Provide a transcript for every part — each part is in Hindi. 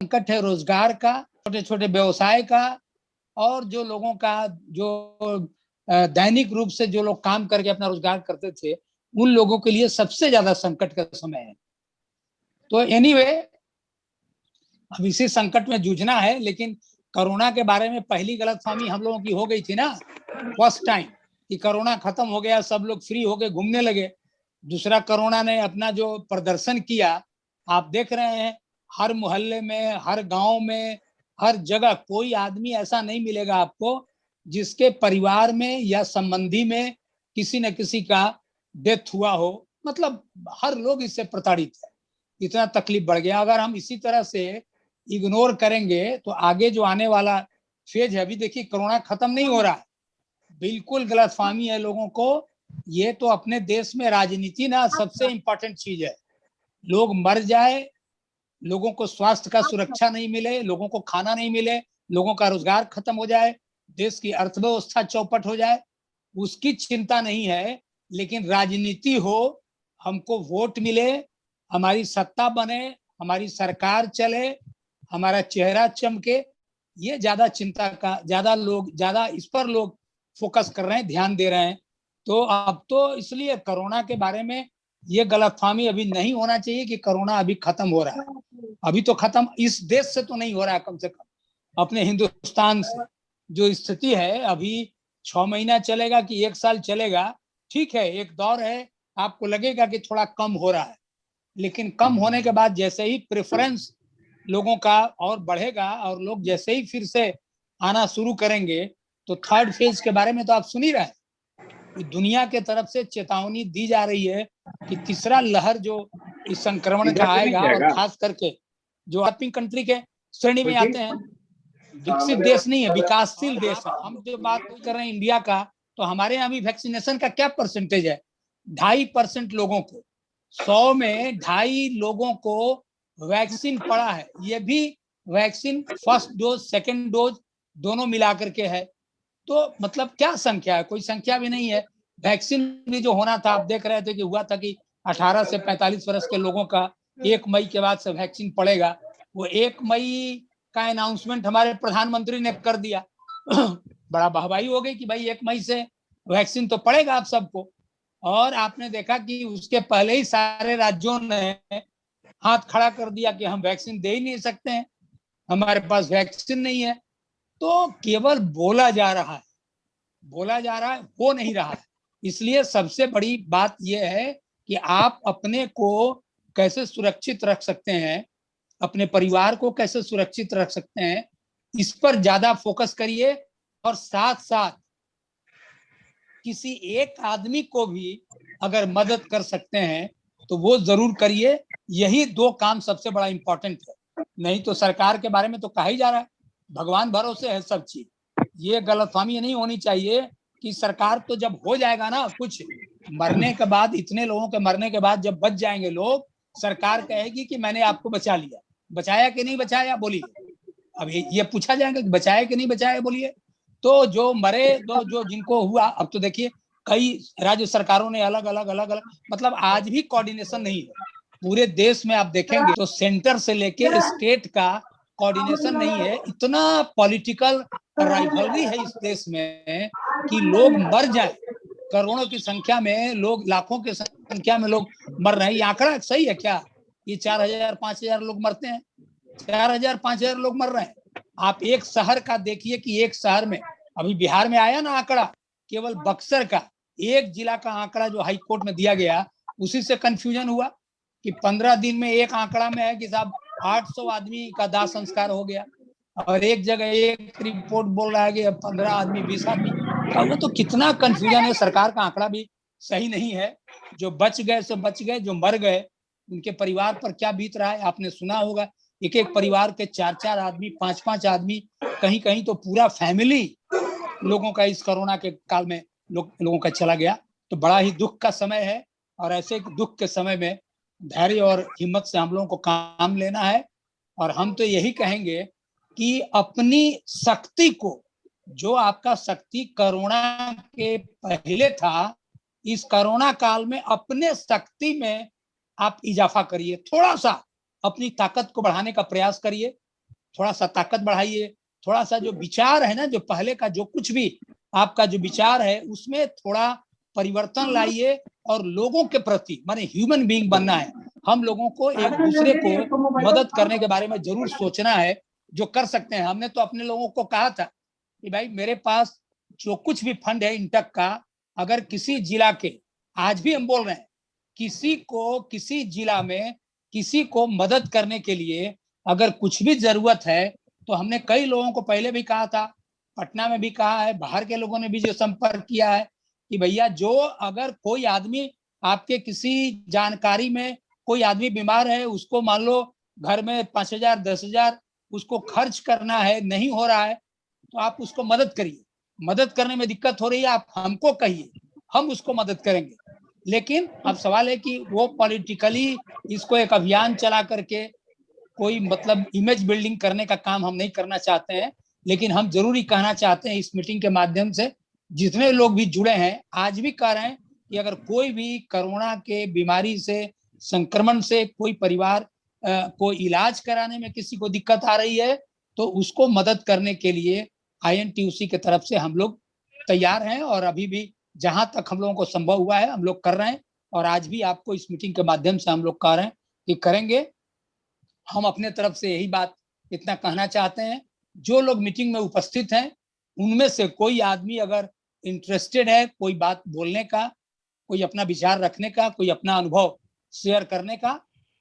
संकट है रोजगार का, छोटे छोटे व्यवसाय का, और जो लोगों का जो दैनिक रूप से जो लोग काम करके अपना रोजगार करते थे, उन लोगों के लिए सबसे ज्यादा संकट का समय है। तो एनीवे, अब इसी संकट में जूझना है। लेकिन कोरोना के बारे में पहली गलतफहमी हम लोगों की हो गई थी ना, फर्स्ट टाइम, कि कोरोना खत्म हो गया, सब लोग फ्री हो गए, घूमने लगे। दूसरा, कोरोना ने अपना जो प्रदर्शन किया, आप देख रहे हैं, हर मोहल्ले में, हर गांव में, हर जगह कोई आदमी ऐसा नहीं मिलेगा आपको जिसके परिवार में या संबंधी में किसी न किसी का डेथ हुआ हो। मतलब हर लोग इससे प्रताड़ित है। इतना तकलीफ बढ़ गया। अगर हम इसी तरह से इग्नोर करेंगे तो आगे जो आने वाला फेज है, अभी देखिए कोरोना खत्म नहीं हो रहा है, बिल्कुल गलतफहमी है लोगों को। ये तो अपने देश में राजनीति ना सबसे इंपॉर्टेंट चीज है। लोग मर जाए, लोगों को स्वास्थ्य का सुरक्षा नहीं मिले, लोगों को खाना नहीं मिले, लोगों का रोजगार खत्म हो जाए, देश की अर्थव्यवस्था चौपट हो जाए, उसकी चिंता नहीं है। लेकिन राजनीति हो, हमको वोट मिले, हमारी सत्ता बने, हमारी सरकार चले, हमारा चेहरा चमके, ये ज्यादा चिंता का, ज्यादा इस पर लोग फोकस कर रहे हैं, ध्यान दे रहे हैं। तो अब तो इसलिए कोरोना के बारे में ये गलतफहमी अभी नहीं होना चाहिए कि कोरोना अभी खत्म हो रहा है। अभी तो खत्म इस देश से तो नहीं हो रहा है, कम से कम अपने हिंदुस्तान से। जो स्थिति है अभी 6 महीना चलेगा कि 1 साल चलेगा, ठीक है, एक दौर है, आपको लगेगा कि थोड़ा कम हो रहा है। लेकिन कम होने के बाद जैसे ही प्रेफरेंस लोगों का और बढ़ेगा और लोग जैसे ही फिर से आना शुरू करेंगे, तो थर्ड फेज के बारे में तो आप सुन ही रहे हैं। दुनिया के तरफ से चेतावनी दी जा रही है कि तीसरा लहर जो इस संक्रमण का आएगा, और खास करके जो डेवलपिंग कंट्री के श्रेणी में आते हैं, विकसित देश नहीं है, विकासशील देश है। हम जो बात कर रहे हैं इंडिया का, तो हमारे यहाँ भी वैक्सीनेशन का क्या परसेंटेज है? 2.5% लोगों को, 100 में 2.5 लोगों को वैक्सीन पड़ा है। ये भी vaccine first dose second dose दोनों मिला करके है। तो मतलब क्या संख्या है? कोई संख्या भी नहीं है। वैक्सीन भी जो होना था, आप देख रहे थे कि हुआ था कि 18 से 45 वर्ष के लोगों का 1 मई के बाद से वैक्सीन पड़ेगा। वो 1 मई का अनाउंसमेंट हमारे प्रधानमंत्री ने कर दिया। बड़ा वाहवाही हो गई कि भाई 1 मई से वैक्सीन तो पड़ेगा आप सबको। और आपने देखा कि उसके पहले ही सारे राज्यों ने हाथ खड़ा कर दिया कि हम वैक्सीन दे ही नहीं सकते हैं, हमारे पास वैक्सीन नहीं है। तो केवल बोला जा रहा है, बोला जा रहा है, हो नहीं रहा है। इसलिए सबसे बड़ी बात यह है कि आप अपने को कैसे सुरक्षित रख सकते हैं, अपने परिवार को कैसे सुरक्षित रख सकते हैं, इस पर ज्यादा फोकस करिए। और साथ साथ किसी एक आदमी को भी अगर मदद कर सकते हैं तो वो जरूर करिए। यही 2 काम सबसे बड़ा इंपॉर्टेंट है। नहीं तो सरकार के बारे में तो कहा ही जा रहा है, भगवान भरोसे है सब चीज। ये गलतफहमी नहीं होनी चाहिए कि सरकार तो जब हो जाएगा ना, कुछ मरने के बाद, इतने लोगों के मरने के बाद जब बच जाएंगे लोग, सरकार कहेगी कि मैंने आपको बचा लिया। बचाया कि नहीं बचाया बोलिए? अब ये पूछा जाएगा कि बचाया कि नहीं बचाया बोलिए। तो जो मरे, तो जो जिनको हुआ, अब तो देखिए कई राज्य सरकारों ने अलग अलग अलग अलग, मतलब आज भी कोऑर्डिनेशन नहीं है पूरे देश में। आप देखेंगे तो सेंटर से लेके स्टेट का कोऑर्डिनेशन नहीं है। इतना पॉलिटिकल राइवलरी है इस देश में कि लोग मर जाए, करोड़ों की संख्या में लोग, लाखों की संख्या में लोग मर रहे हैं। ये आंकड़ा सही है क्या? ये 4,000 5,000 लोग मरते हैं, 4,000 5,000 लोग मर रहे हैं। आप एक शहर का देखिए कि एक शहर में, अभी बिहार में आया ना आंकड़ा, केवल बक्सर का एक जिला का आंकड़ा जो हाई कोर्ट में दिया गया, उसी से कंफ्यूजन हुआ कि 15 दिन में एक आंकड़ा में है कि साहब 800 आदमी का दाह संस्कार हो गया, और एक जगह एक रिपोर्ट बोल रहा है कि 15 आदमी 20 आदमी। वो तो कितना कंफ्यूजन है, सरकार का आंकड़ा भी सही नहीं है। जो बच गए सो बच गए, जो मर गए उनके परिवार पर क्या बीत रहा है आपने सुना होगा। एक एक परिवार के 4-4 आदमी, 5-5 आदमी, कहीं कहीं तो पूरा फैमिली लोगों का इस कोरोना के काल में लोगों का चला गया। तो बड़ा ही दुख का समय है। और ऐसे दुख के समय में धैर्य और हिम्मत से हम लोगों को काम लेना है। और हम तो यही कहेंगे कि अपनी शक्ति को, जो आपका शक्ति कोरोना के पहले था, इस कोरोना काल में अपने शक्ति में आप इजाफा करिए, थोड़ा सा अपनी ताकत को बढ़ाने का प्रयास करिए। थोड़ा सा ताकत बढ़ाइए, थोड़ा सा जो विचार है ना, जो पहले का जो कुछ भी आपका जो विचार है उसमें थोड़ा परिवर्तन लाइए, और लोगों के प्रति माने ह्यूमन बीइंग बनना है। हम लोगों को एक दूसरे को मदद करने के बारे में जरूर सोचना है, जो कर सकते हैं। हमने तो अपने लोगों को कहा था कि भाई मेरे पास जो कुछ भी फंड है इंटक का, अगर किसी जिला के, आज भी हम बोल रहे हैं, किसी को किसी जिला में किसी को मदद करने के लिए अगर कुछ भी जरूरत है, तो हमने कई लोगों को पहले भी कहा था, पटना में भी कहा है, बाहर के लोगों ने भी जो संपर्क किया है कि भैया जो अगर कोई आदमी आपके किसी जानकारी में कोई आदमी बीमार है, उसको मान लो घर में 5,000 10,000 उसको खर्च करना है, नहीं हो रहा है, तो आप उसको मदद करिए। मदद करने में दिक्कत हो रही है, आप हमको कहिए, हम उसको मदद करेंगे। लेकिन अब सवाल है कि वो पॉलिटिकली इसको एक अभियान चला करके कोई मतलब इमेज बिल्डिंग करने का काम हम नहीं करना चाहते हैं। लेकिन हम जरूरी कहना चाहते हैं इस मीटिंग के माध्यम से, जितने लोग भी जुड़े हैं आज भी कह रहे हैं कि अगर कोई भी कोरोना के बीमारी से, संक्रमण से कोई परिवार को इलाज कराने में किसी को दिक्कत आ रही है, तो उसको मदद करने के लिए INTUC की तरफ से हम लोग तैयार हैं, और अभी भी जहां तक हम लोगों को संभव हुआ है हम लोग कर रहे हैं। और आज भी आपको इस मीटिंग के माध्यम से हम लोग कह रहे हैं कि करेंगे। हम अपने तरफ से यही बात इतना कहना चाहते हैं, जो लोग मीटिंग में उपस्थित हैं उनमें से कोई आदमी अगर इंटरेस्टेड है कोई बात बोलने का, कोई अपना विचार रखने का, कोई अपना अनुभव शेयर करने का,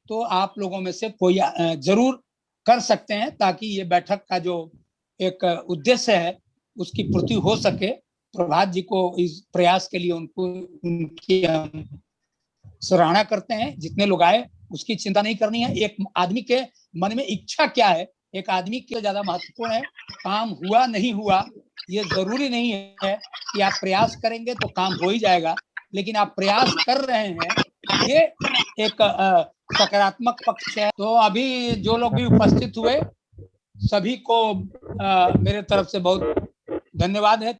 तो आप लोगों में से कोई जरूर कर सकते हैं, ताकि ये बैठक का जो एक उद्देश्य है उसकी पूर्ति हो सके। प्रभात जी को इस प्रयास के लिए उनको उनकी हम सराहना करते हैं। जितने लोग आए उसकी चिंता नहीं करनी है, एक आदमी के मन में इच्छा क्या है, एक आदमी के ज्यादा महत्वपूर्ण है। काम हुआ नहीं हुआ ये जरूरी नहीं है कि आप प्रयास करेंगे तो काम हो ही जाएगा, लेकिन आप प्रयास कर रहे हैं, ये एक सकारात्मक पक्ष है। तो अभी जो लोग भी उपस्थित हुए सभी को मेरे तरफ से बहुत धन्यवाद है।